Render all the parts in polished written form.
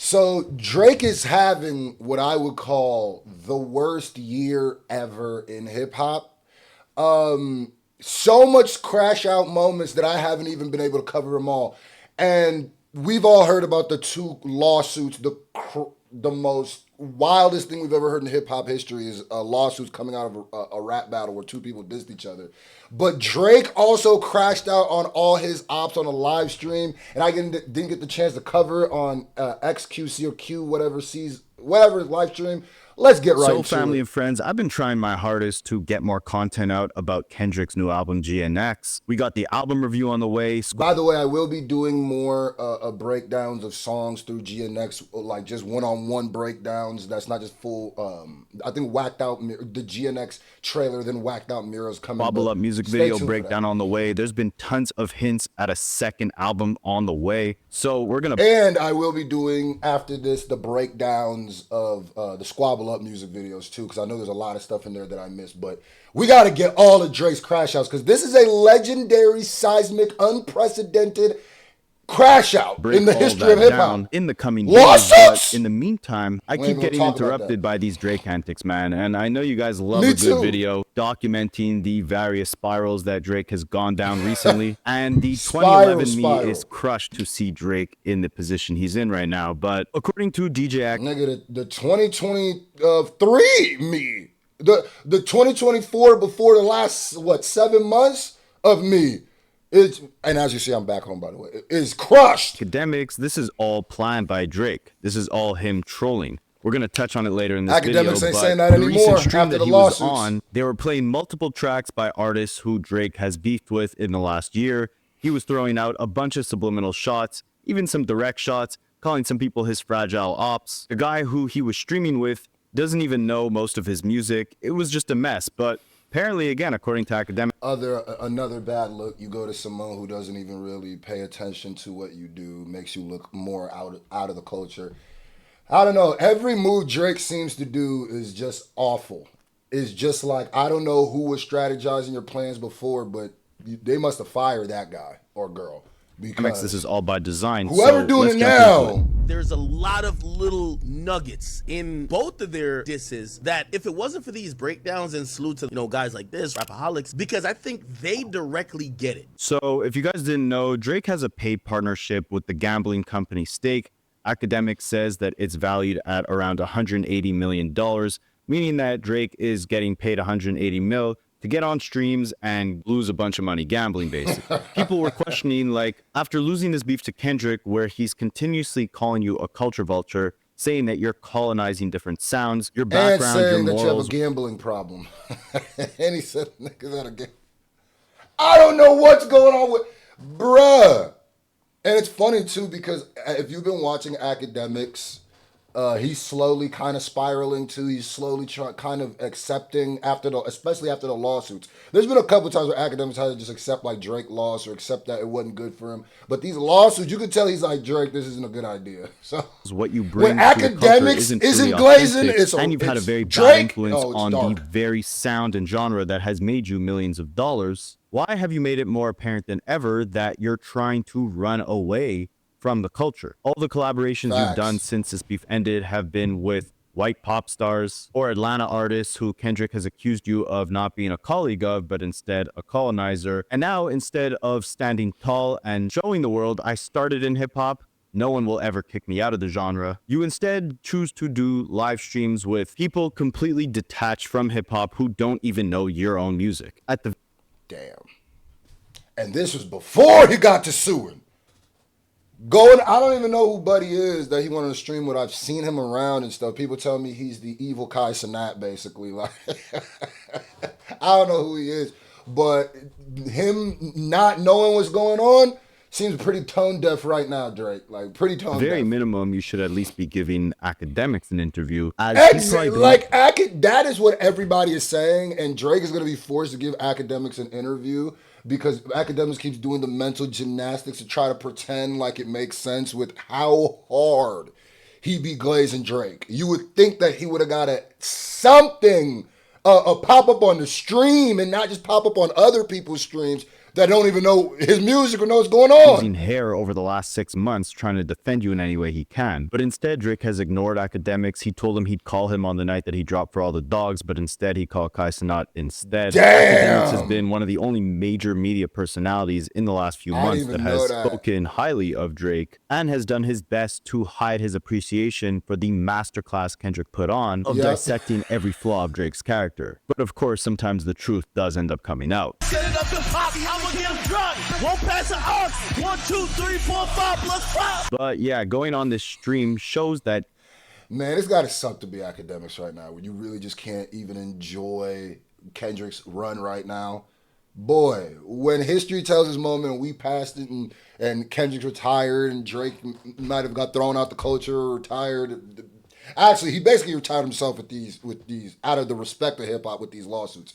So Drake is having what I would call the worst year ever in hip hop. So much crash out moments that I haven't even been able to cover them all. And we've all heard about the two lawsuits. The most wildest thing we've ever heard in hip hop history is lawsuits coming out of a rap battle where two people dissed each other. But Drake also crashed out on all his ops on a live stream, and I didn't get the chance to cover it on XQC or Q, whatever live stream. Let's get right So, into family it. and friends, I've been trying my hardest to get more content out about Kendrick's new album, GNX. We got the album review on the way. By the way, I will be doing more breakdowns of songs through GNX, like just one-on-one breakdowns. That's not just full. I think Whacked Out, the GNX trailer, then Whacked Out Mirrors coming. Bubble Up music video breakdown on the way. There's been tons of hints at a second album on the way. So we're going to... And I will be doing, after this, the breakdowns of the Squabble Up music videos, too, because I know there's a lot of stuff in there that I missed. But we got to get all of Drake's crash outs, because this is a legendary, seismic, unprecedented crash out in the history of hip hop. In the coming lawsuits. Days, but in the meantime, I keep getting interrupted by these Drake antics, man. And I know you guys love a good video documenting the various spirals that Drake has gone down recently. And the 2011 me is crushed to see Drake in the position he's in right now. But according to DJ Nigga, the 2023 me, the 2024 before the last 7 months of me. And as you see, I'm back home, by the way. Is crushed. Academiks, this is all planned by Drake. This is all him trolling. We're going to touch on it later in this video. Academiks ain't saying that anymore after the lawsuits. They were playing multiple tracks by artists who Drake has beefed with in the last year. He was throwing out a bunch of subliminal shots, even some direct shots, calling some people his fragile ops. The guy who he was streaming with doesn't even know most of his music. It was just a mess, but... apparently, again, according to Academiks, another bad look. You go to someone who doesn't even really pay attention to what you do, makes you look more out of the culture. I don't know. Every move Drake seems to do is just awful. It's just like, I don't know who was strategizing your plans before, but they must have fired that guy or girl. Because this is all by design. Whoever doing it now. There's a lot of little nuggets in both of their disses that if it wasn't for these breakdowns and salute to, guys like this, Rapaholics, because I think they directly get it. So if you guys didn't know, Drake has a paid partnership with the gambling company Stake. Academiks says that it's valued at around $180 million, meaning that Drake is getting paid $180 million to get on streams and lose a bunch of money gambling, basically. People were questioning, like, after losing his beef to Kendrick, where he's continuously calling you a culture vulture, saying that you're colonizing different sounds, your background, and saying your morals. That you have a gambling problem. And he said, niggas had a game. I don't know what's going on with, bruh. And it's funny, too, because if you've been watching Academiks, he's slowly kind of spiraling too. He's slowly kind of accepting especially after the lawsuits. There's been a couple times where Academiks had to just accept like Drake lost or accept that it wasn't good for him. But these lawsuits, you could tell he's like, Drake, this isn't a good idea. So what you bring when Academiks isn't glazing, and you've had a very bad influence on the very sound and genre that has made you millions of dollars. Why have you made it more apparent than ever that you're trying to run away from the culture? All the collaborations you've done since this beef ended have been with white pop stars or Atlanta artists who Kendrick has accused you of not being a colleague of, but instead a colonizer. And now, instead of standing tall and showing the world, I started in hip hop, no one will ever kick me out of the genre, you instead choose to do live streams with people completely detached from hip hop who don't even know your own music. Damn. And this was before he got to suing. I don't even know who Buddy is that he wanted to stream with. I've seen him around and stuff. People tell me he's the evil Kai Cenat, basically. Like, I don't know who he is, but him not knowing what's going on seems pretty tone deaf right now, Drake. Like, pretty tone deaf. Very minimum, you should at least be giving Academiks an interview. That is what everybody is saying, and Drake is going to be forced to give Academiks an interview because Academiks keeps doing the mental gymnastics to try to pretend like it makes sense with how hard he be glazing Drake. You would think that he would have got a pop up on the stream and not just pop up on other people's streams that don't even know his music or know what's going on. Losing hair over the last 6 months trying to defend you in any way he can. But instead, Drake has ignored Academiks. He told him he'd call him on the night that he dropped For All the Dogs, but instead he called Kai Cenat instead. Academiks has been one of the only major media personalities in the last few months that has spoken highly of Drake and has done his best to hide his appreciation for the masterclass Kendrick put on of dissecting every flaw of Drake's character. But of course, sometimes the truth does end up coming out. Set it up to pop, I'm against drunk. Won't pass the ox. 1, 2, 3, 4, 5 plus 5. But yeah, going on this stream shows that, man, it's gotta suck to be Academiks right now, where you really just can't even enjoy Kendrick's run right now. Boy, when history tells his moment and we passed it and Kendrick retired and Drake might have got thrown out the culture or retired. Actually, he basically retired himself with these out of the respect of hip hop with these lawsuits.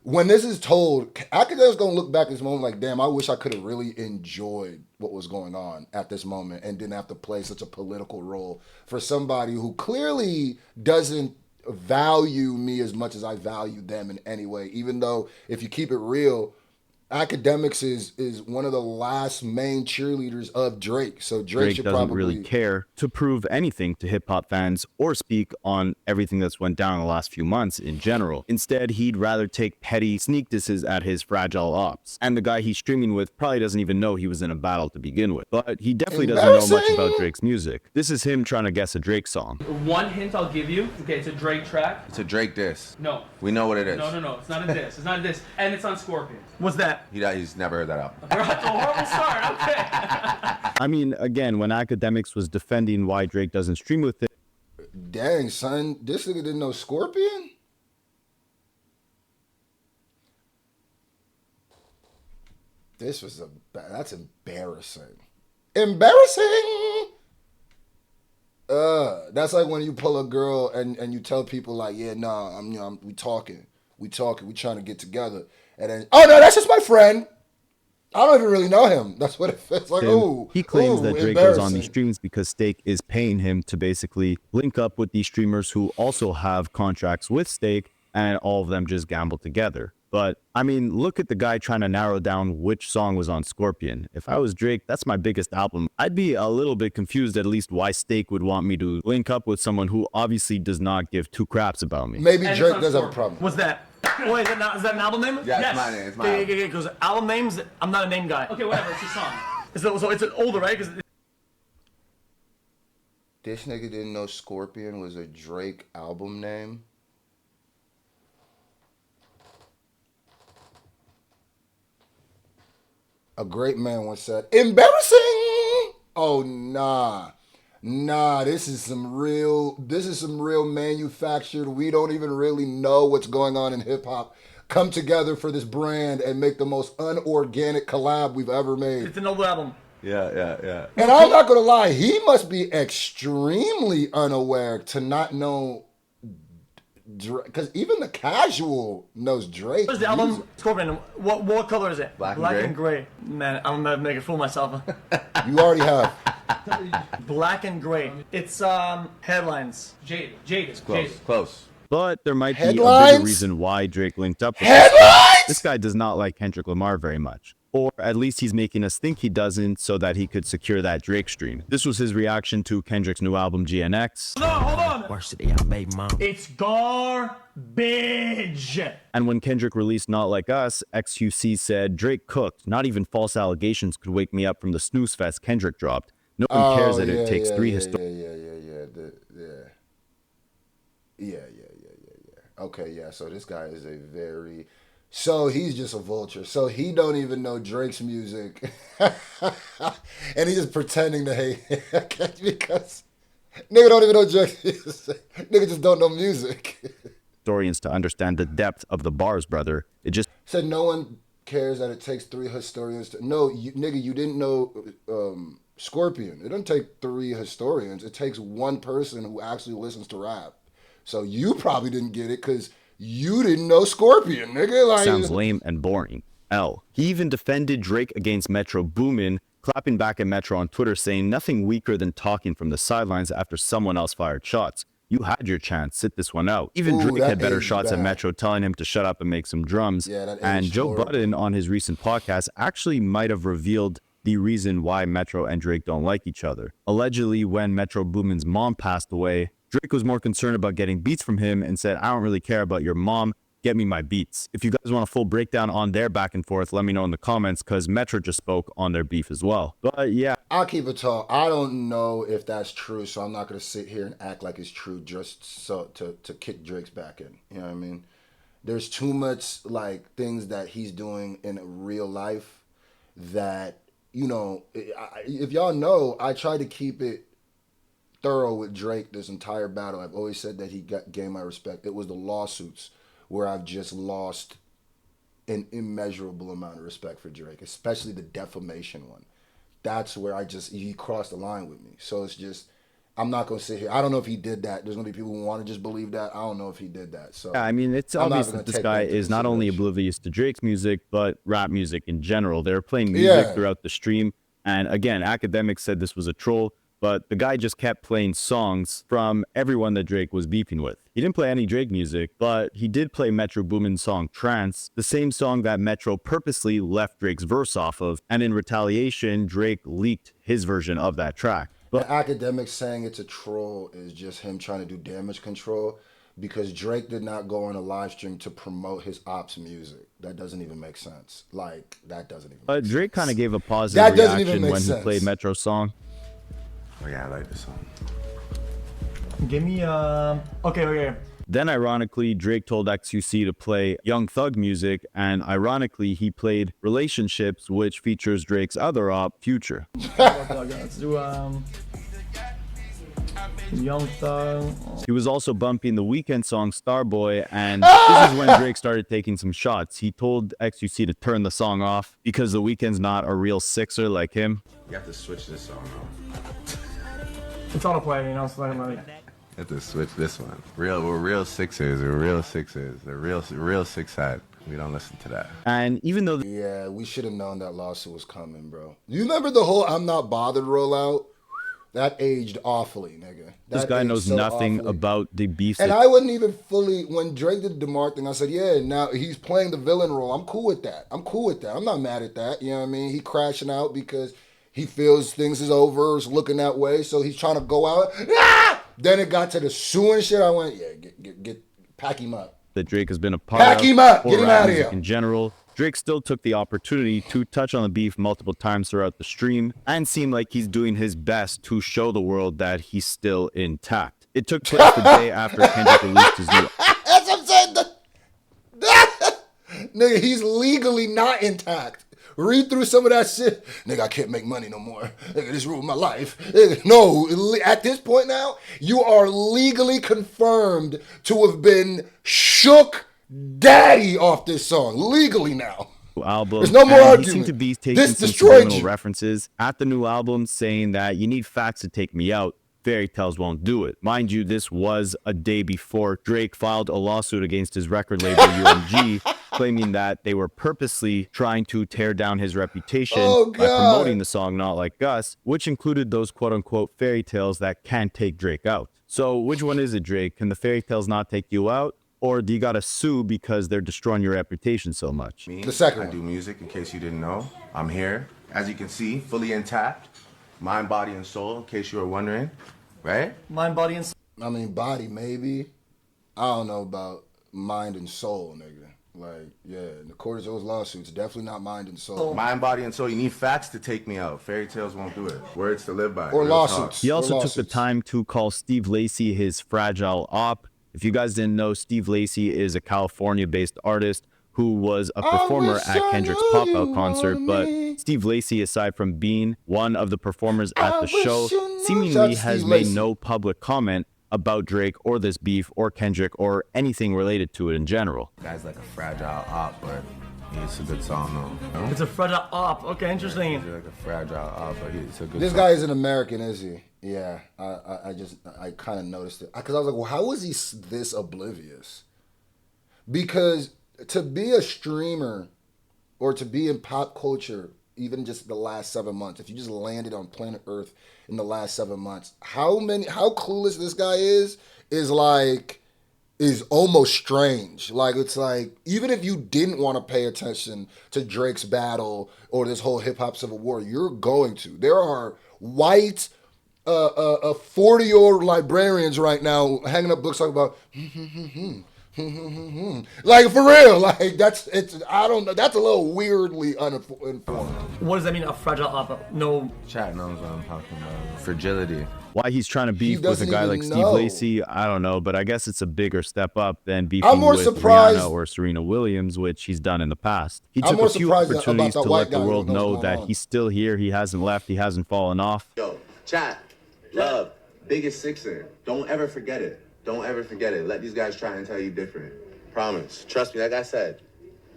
When this is told, Academiks gonna look back at this moment like, damn, I wish I could have really enjoyed what was going on at this moment and didn't have to play such a political role for somebody who clearly doesn't value me as much as I value them in any way. Even though, if you keep it real, Academiks is one of the last main cheerleaders of Drake. So Drake should doesn't probably really care to prove anything to hip-hop fans or speak on everything that's went down in the last few months in general. Instead, he'd rather take petty sneak disses at his fragile ops. And the guy he's streaming with probably doesn't even know he was in a battle to begin with. But he definitely doesn't know much about Drake's music. This is him trying to guess a Drake song. One hint I'll give you. Okay, it's a Drake track. It's a Drake diss. No. We know what it is. No. It's not a diss. It's not a diss. And it's on Scorpion. What's that? He's never heard that album. That's a horrible start. Okay. I mean, again, when Academiks was defending why Drake doesn't stream with it. Dang, son, this nigga didn't know Scorpion? That's embarrassing. Embarrassing! That's like when you pull a girl and you tell people like, yeah, nah, we talking, we trying to get together. And then, oh no, that's just my friend. I don't even really know him. That's what it feels like. Ooh, he claims that Drake goes on these streams because Stake is paying him to basically link up with these streamers who also have contracts with Stake, and all of them just gamble together. But I mean, look at the guy trying to narrow down which song was on Scorpion. If I was Drake, that's my biggest album. I'd be a little bit confused at least why Stake would want me to link up with someone who obviously does not give two craps about me. Maybe Drake does have a problem. What's that? Wait, is that an album name? Yeah, yes. It's my name. It's my album. Because album names, I'm not a name guy. Okay, whatever. It's a song. So it's an older, right? This nigga didn't know Scorpion was a Drake album name. A great man once said, embarrassing! Oh, nah. Nah, this is some real manufactured, we don't even really know what's going on in hip hop. Come together for this brand and make the most unorganic collab we've ever made. It's an old album. Yeah. And I'm not gonna lie, he must be extremely unaware to not know Drake, because even the casual knows Drake. What's the album? Scorpion. What color is it? Black and gray. Man, I'm gonna make a fool of myself. You already have. Black and gray. It's headlines. Jade is Close. But there might be a Headlines? bigger reason why Drake linked up with Headlines? this guy does not like Kendrick Lamar very much. Or at least he's making us think he doesn't so that he could secure that Drake stream. This was his reaction to Kendrick's new album, GNX. Hold on. Worst day I made, mom. It's garbage. And when Kendrick released Not Like Us, XQC said, Drake cooked. Not even false allegations could wake me up from the snooze fest Kendrick dropped. No one cares that it takes three Yeah. Okay, yeah, so this guy is so he's just a vulture. So he don't even know Drake's music. And he's just pretending to hate because nigga don't even know Drake's music. Nigga just don't know music. historians to understand the depth of the bars, brother. It just said no one cares that it takes three historians to... No, nigga, you didn't know Scorpion. It doesn't take three historians. It takes one person who actually listens to rap. So you probably didn't get it because you didn't know Scorpion, nigga. Like, sounds lame and boring. L. He even defended Drake against Metro Boomin, clapping back at Metro on Twitter saying nothing weaker than talking from the sidelines after someone else fired shots. You had your chance. Sit this one out. Even Ooh, Drake that had better aged shots at bad. Metro telling him to shut up and make some drums. Yeah, that And aged Joe horrible. Budden on his recent podcast actually might have revealed the reason why Metro and Drake don't like each other. Allegedly, when Metro Boomin's mom passed away, Drake was more concerned about getting beats from him and said, I don't really care about your mom. Get me my beats. If you guys want a full breakdown on their back and forth, let me know in the comments because Metro just spoke on their beef as well. But yeah. I'll keep it tall. I don't know if that's true, so I'm not going to sit here and act like it's true just so to kick Drake's back in. You know what I mean? There's too much like things that he's doing in real life that, you know, if y'all know, I try to keep it thorough with Drake this entire battle. I've always said that he gained my respect. It was the lawsuits where I've just lost an immeasurable amount of respect for Drake, especially the defamation one. That's where he crossed the line with me. So it's just, I'm not going to sit here. I don't know if he did that. There's going to be people who want to just believe that. I don't know if he did that. So yeah, I mean, it's obvious that this guy is not only oblivious to Drake's music, but rap music in general. They're playing music throughout the stream. And again, Academiks said this was a troll, but the guy just kept playing songs from everyone that Drake was beefing with. He didn't play any Drake music, but he did play Metro Boomin's song Trance, the same song that Metro purposely left Drake's verse off of. And in retaliation, Drake leaked his version of that track. But Academiks saying it's a troll is just him trying to do damage control because Drake did not go on a live stream to promote his OPPS music. That doesn't even make sense. Like, that doesn't even make sense. But Drake kind of gave a positive reaction when he played Metro's song. Oh yeah, I like this song. Give me okay. Then ironically, Drake told XUC to play Young Thug music, and ironically, he played Relationships, which features Drake's other op, Future. Let's do Young Thug. He was also bumping the Weeknd song Starboy, and this is when Drake started taking some shots. He told XUC to turn the song off because the Weeknd's not a real sixer like him. You have to switch this song off. It's on a play, you know, it's like You have to switch this one. We're real sixers. We're real sixers. They're real six side. We don't listen to that. And even though yeah, we should have known that lawsuit was coming, bro. You remember the whole I'm not bothered rollout? That aged awfully, nigga. This guy knows nothing about the beef. And I wouldn't even fully, when Drake did the DeMar thing, I said, yeah, now he's playing the villain role. I'm cool with that. I'm not mad at that. You know what I mean? He crashing out because he feels things is over, is looking that way, so he's trying to go out. Ah! Then it got to the suing shit. I went, yeah, get pack him up. That Drake has been a part of. Pack him up. Get him out of here. In general, Drake still took the opportunity to touch on the beef multiple times throughout the stream and seemed like he's doing his best to show the world that he's still intact. It took place the day after Kendrick released his new. That's what I'm saying. Nigga, he's legally not intact. Read through some of that shit. Nigga, I can't make money no more. Nigga, this ruined my life. Nigga, no, at this point now, you are legally confirmed to have been shook daddy off this song. Legally now. Album. There's no more argument. He seemed to be taking This some destroyed subliminal you. references at the new album, saying that you need facts to take me out. Fairy tales won't do it. Mind you, this was a day before Drake filed a lawsuit against his record label UMG, claiming that they were purposely trying to tear down his reputation by promoting the song Not Like Us, which included those quote-unquote fairy tales that can take Drake out. So which one is it, Drake? Can the fairy tales not take you out? Or do you gotta sue because they're destroying your reputation so much? The second one. I do music, in case you didn't know. I'm here, as you can see, fully intact. Mind, body, and soul, in case you were wondering. Right? Mind, body, and soul. I mean, body, maybe. I don't know about mind and soul, nigga. Like, yeah, in the court of those lawsuits, definitely not mind and soul. Mind, body, and soul. You need facts to take me out. Fairy tales won't do it. Words to live by. Or Real lawsuits. talk. He also took the time to call Steve Lacy his fragile op. If you guys didn't know, Steve Lacy is a California-based artist who was a performer at Kendrick's pop-out concert, but Steve Lacy, aside from being one of the performers at the show, seemingly has made no public comment about Drake or this beef or Kendrick or anything related to it in general. Guy's like a fragile op, but it's a good song though. It's a fragile op. Okay, interesting. He's like a fragile op, but it's a good This song. guy isn't American, is he? Yeah, I kind of noticed it. Because I was like, well, how is he this oblivious? Because to be a streamer or to be in pop culture, even just the last 7 months, if you just landed on planet Earth in the last 7 months, how clueless this guy is is like is almost strange. Like it's like even if you didn't want to pay attention to Drake's battle or this whole hip hop civil war, you're going to. There are white 40-year-old librarians right now hanging up books talking about like for real, like it's I don't know, that's a little weirdly uninformed. What does that mean, a fragile opera? No. Chat knows what I'm talking about. Fragility. Why he's trying to beef with a guy like Steve Lacy, I don't know, but I guess it's a bigger step up than beefing with Rihanna or Serena Williams, which he's done in the past. He took a few opportunities to let the world know that he's still here, he hasn't left, he hasn't fallen off. Yo, chat, love, biggest sixer. Don't ever forget it. Don't ever forget it. Let these guys try and tell you different. Promise. Trust me, like I said,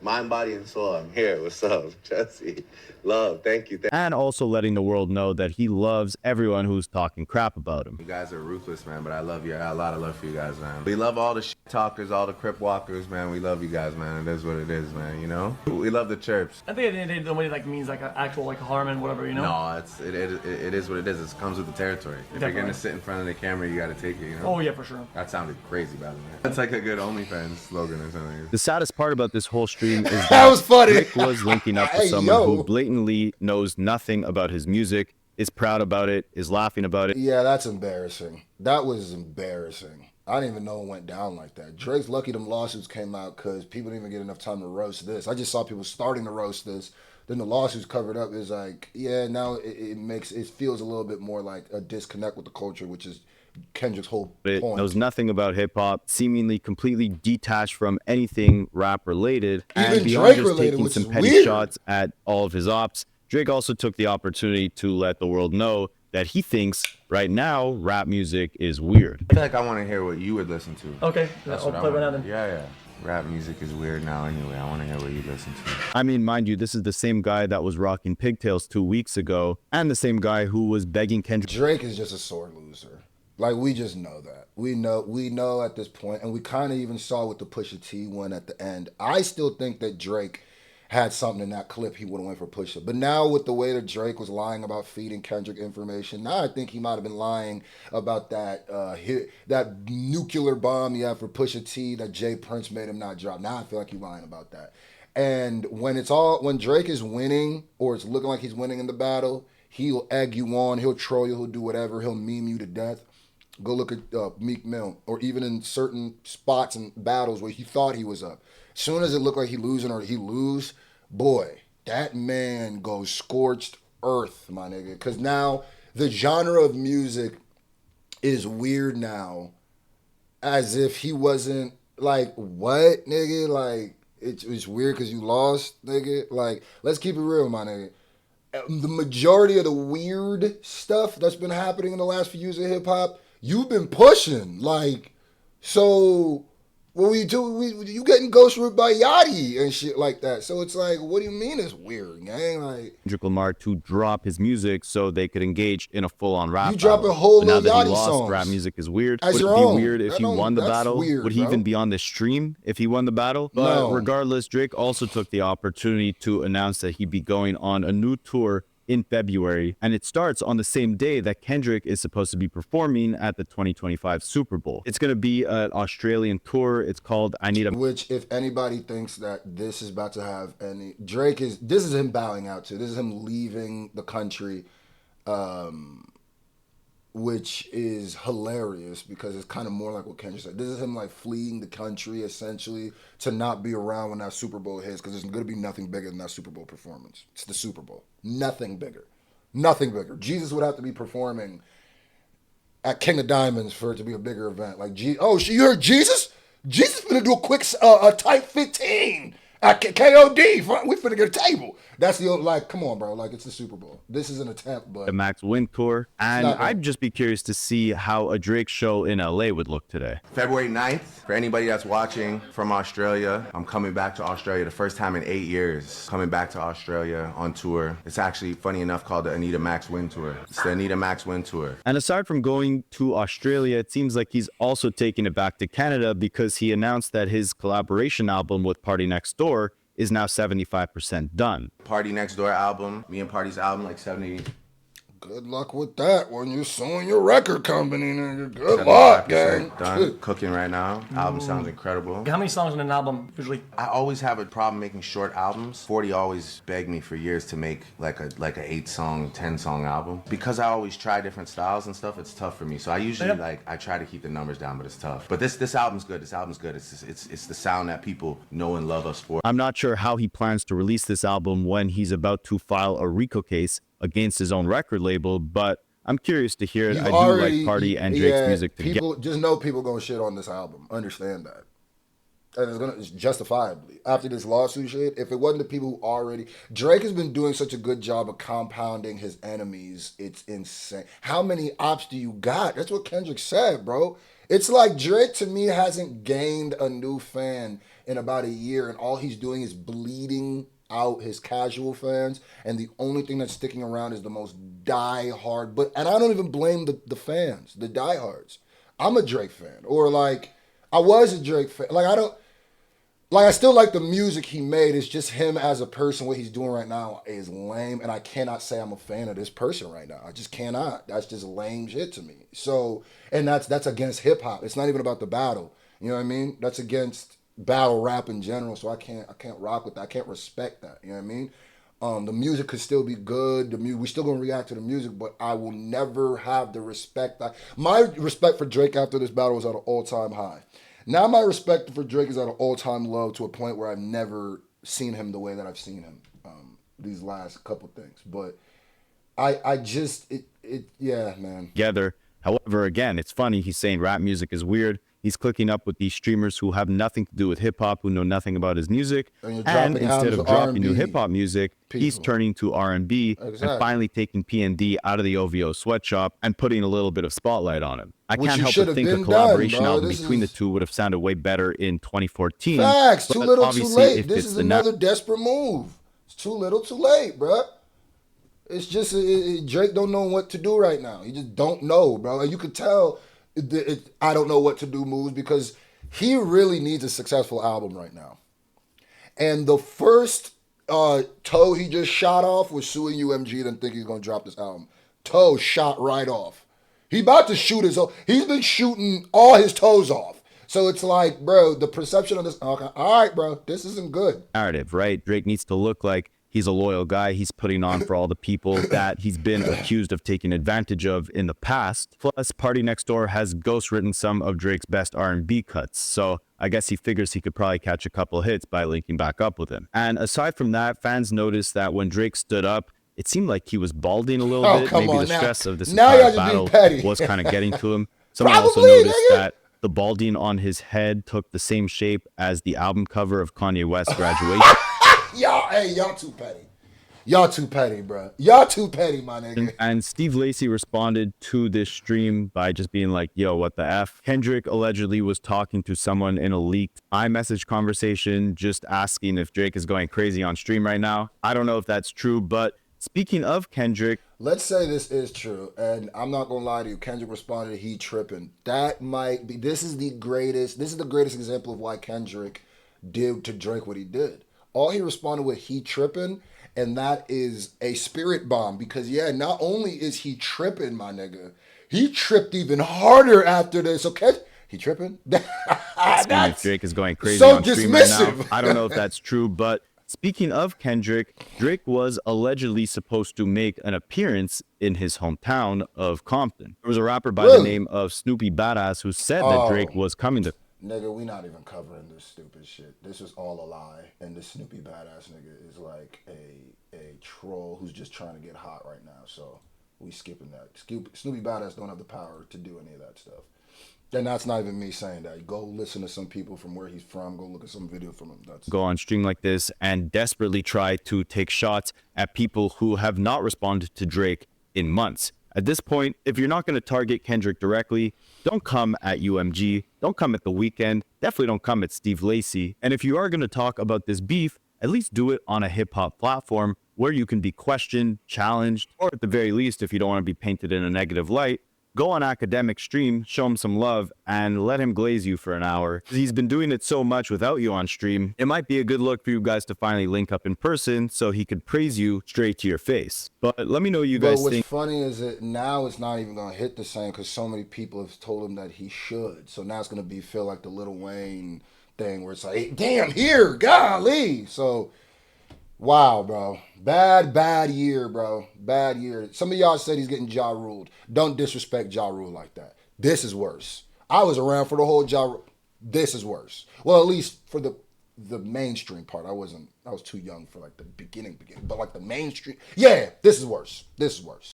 mind, body, and soul. I'm here. What's up, Jesse? Love. Thank you. And also letting the world know that he loves everyone who's talking crap about him. You guys are ruthless, man, but I love you. I got a lot of love for you guys, man. We love all the shit talkers, all the crip walkers, man. We love you guys, man. It is what it is, man, you know? We love the chirps. I think at the end of the day, nobody like means like actual like harm and whatever, you know? No, it is what it is. It comes with the territory. If you're going to sit in front of the camera, you got to take it, you know? Oh, yeah, for sure. That sounded crazy, by the way. That's like a good OnlyFans slogan or something. The saddest part about this whole stream is that was funny. Drake was linking up with someone who blatantly knows nothing about his music, is proud about it, is laughing about it. Yeah, that's embarrassing. That was embarrassing. I didn't even know it went down like that. Drake's lucky them lawsuits came out because people didn't even get enough time to roast this. I just saw people starting to roast this. Then the lawsuits covered up. It's like, yeah, now it feels a little bit more like a disconnect with the culture, which is Kendrick's whole point. Knows nothing about hip hop, seemingly completely detached from anything rap related, even and beyond Drake just related, taking some petty weird shots at all of his ops, Drake also took the opportunity to let the world know that he thinks right now rap music is weird. I feel like I want to hear what you would listen to. Okay, That's I'll what play I right now want. then. Yeah. Rap music is weird now anyway. I want to hear what you listen to. I mean, mind you, this is the same guy that was rocking pigtails 2 weeks ago, and the same guy who was begging Kendrick. Drake is just a sore loser. Like, we just know that. We know at this point, and we kind of even saw with the Pusha T one at the end. I still think that Drake had something in that clip he would have went for Pusha. But now with the way that Drake was lying about feeding Kendrick information, now I think he might have been lying about that that nuclear bomb he had for Pusha T that Jay Prince made him not drop. Now I feel like he's lying about that. And when Drake is winning, or it's looking like he's winning in the battle, he'll egg you on, he'll troll you, he'll do whatever, he'll meme you to death. Go look at Meek Mill, or even in certain spots and battles where he thought he was up. As soon as it looked like he losing or he lose, boy, that man goes scorched earth, my nigga. Because now the genre of music is weird now, as if he wasn't like, what, nigga? Like, it's weird because you lost, nigga. Like, let's keep it real, my nigga. The majority of the weird stuff that's been happening in the last few years of hip hop, you've been pushing. Like, so what we do, you getting ghost ripped by Yachty and shit like that. So it's like, what do you mean it's weird, gang? Like, Kendrick Lamar to drop his music so they could engage in a full-on rap you drop battle. a whole Now Lil that he Yachty lost, songs rap music is weird. as Would your it be own. weird if he won the That's battle? weird, Would he bro. even be on the stream if he won the battle? But No. regardless, Drake also took the opportunity to announce that he'd be going on a new tour in February, and it starts on the same day that Kendrick is supposed to be performing at the 2025 Super Bowl. It's going to be an Australian tour. It's called I Need a... Which, if anybody thinks that this is about to have any... this is him bowing out to. This is him leaving the country, which is hilarious because it's kind of more like what Kendrick said. This is him like fleeing the country, essentially, to not be around when that Super Bowl hits, because there's going to be nothing bigger than that Super Bowl performance. It's the Super Bowl. Nothing bigger. Nothing bigger. Jesus would have to be performing at King of Diamonds for it to be a bigger event. Like, you heard Jesus? Jesus finna do a quick, a tight 15 at KOD. We finna get a table. That's the only, like, come on, bro. Like, it's the Super Bowl. This is an attempt, but... the Max Win Tour, and I'd just be curious to see how a Drake show in LA would look today. February 9th, for anybody that's watching from Australia, I'm coming back to Australia the first time in 8 years. Coming back to Australia on tour. It's actually, funny enough, called the Anita Max Win Tour. It's the Anita Max Win Tour. And aside from going to Australia, it seems like he's also taking it back to Canada because he announced that his collaboration album with Party Next Door is now 75% done. Party Next Door album, me and Party's album, like 70. Good luck with that when you're suing your record company, nigga. Good luck, gang. Done cooking right now. Album sounds incredible. How many songs in an album usually? I always have a problem making short albums. 40 always begged me for years to make like a 8-song, 10-song album. Because I always try different styles and stuff, it's tough for me. So I usually I try to keep the numbers down, but it's tough. But this album's good. This album's good. It's the sound that people know and love us for. I'm not sure how he plans to release this album when he's about to file a RICO case against his own record label, but I'm curious to hear it. I do like Cardi and Drake's music together. People just know people gonna shit on this album. Understand that. And it's justifiably. After this lawsuit shit, if it wasn't the people who already... Drake has been doing such a good job of compounding his enemies. It's insane. How many ops do you got? That's what Kendrick said, bro. It's like Drake, to me, hasn't gained a new fan in about a year, and all he's doing is bleeding out his casual fans, and the only thing that's sticking around is the most die-hard. And I don't even blame the fans, the diehards. I'm a Drake fan, or like I was a Drake fan. I still like the music he made. It's just him as a person. What he's doing right now is lame, and I cannot say I'm a fan of this person right now. I just cannot. That's just lame shit to me. So, and that's against hip hop. It's not even about the battle. You know what I mean? That's against battle rap in general, so I can't rock with that. I can't respect that. You know what I mean? The music could still be good. We still gonna react to the music, but I will never have the respect. My respect for Drake after this battle was at an all-time high. Now my respect for Drake is at an all-time low, to a point where I've never seen him the way that I've seen him these last couple things. But yeah, man. Together. However, again, it's funny. He's saying rap music is weird. He's clicking up with these streamers who have nothing to do with hip-hop, who know nothing about his music. And instead of dropping new hip-hop music, he's turning to R&B and finally taking P&D out of the OVO sweatshop and putting a little bit of spotlight on him. I can't help but think a collaboration album between the two would have sounded way better in 2014. Facts. Too little, too late. This is another desperate move. It's too little, too late, bro. It's just Drake don't know what to do right now. He just don't know, bro. And you could tell... I don't know what to do moves, because he really needs a successful album right now. And the first toe he just shot off was suing UMG, didn't think he's going to drop this album. Toe shot right off. He about to shoot he's been shooting all his toes off. So it's like, bro, the perception of this, okay, all right, bro, this isn't good. Narrative, right? Drake needs to look like he's a loyal guy. He's putting on for all the people that he's been accused of taking advantage of in the past. Plus, Party Next Door has ghostwritten some of Drake's best R&B cuts. So I guess he figures he could probably catch a couple hits by linking back up with him. And aside from that, fans noticed that when Drake stood up, it seemed like he was balding a little bit. Maybe the stress of this entire battle was kind of getting to him. Someone also noticed that the balding on his head took the same shape as the album cover of Kanye West's Graduation. Y'all too petty. Y'all too petty, bro. Y'all too petty, my nigga. And Steve Lacy responded to this stream by just being like, yo, what the F? Kendrick allegedly was talking to someone in a leaked iMessage conversation, just asking if Drake is going crazy on stream right now. I don't know if that's true, but speaking of Kendrick... Let's say this is true, and I'm not gonna lie to you. Kendrick responded, he tripping. That might be... This is the greatest example of why Kendrick did to Drake what he did. All he responded with, he tripping, and that is a spirit bomb. Because, yeah, not only is he tripping, my nigga, he tripped even harder after this, okay? He tripping? Drake is going crazy so on stream right now. I don't know if that's true, but speaking of Kendrick, Drake was allegedly supposed to make an appearance in his hometown of Compton. There was a rapper by the name of Snoopy Badass who said that Drake was coming to... Nigga, we not even covering this stupid shit. This is all a lie. And this Snoopy Badass nigga is like a troll who's just trying to get hot right now. So we skipping that. Snoopy Badass don't have the power to do any of that stuff. And that's not even me saying that. Go listen to some people from where he's from. Go look at some video from him. Go on stream like this and desperately try to take shots at people who have not responded to Drake in months. At this point, if you're not going to target Kendrick directly, don't come at UMG, don't come at The Weeknd, definitely don't come at Steve Lacy. And if you are going to talk about this beef, at least do it on a hip-hop platform where you can be questioned, challenged, or at the very least, if you don't want to be painted in a negative light, Go on Academics stream, show him some love, and let him glaze you for an hour. He's been doing it so much without you on stream, it might be a good look for you guys to finally link up in person so he could praise you straight to your face. But let me know what you guys what's think. funny is that now it's not even going to hit the same because so many people have told him that he should. So now it's going to feel like the Lil Wayne thing where it's like, hey, damn, here, golly. So, wow, bro. Bad year, bro. Bad year. Some of y'all said he's getting Ja ruled. Don't disrespect Ja Rule like that. This is worse. I was around for the whole Ja Rule. This is worse. Well, at least for the mainstream part. I was too young for like the beginning. But like the mainstream. Yeah, this is worse. This is worse.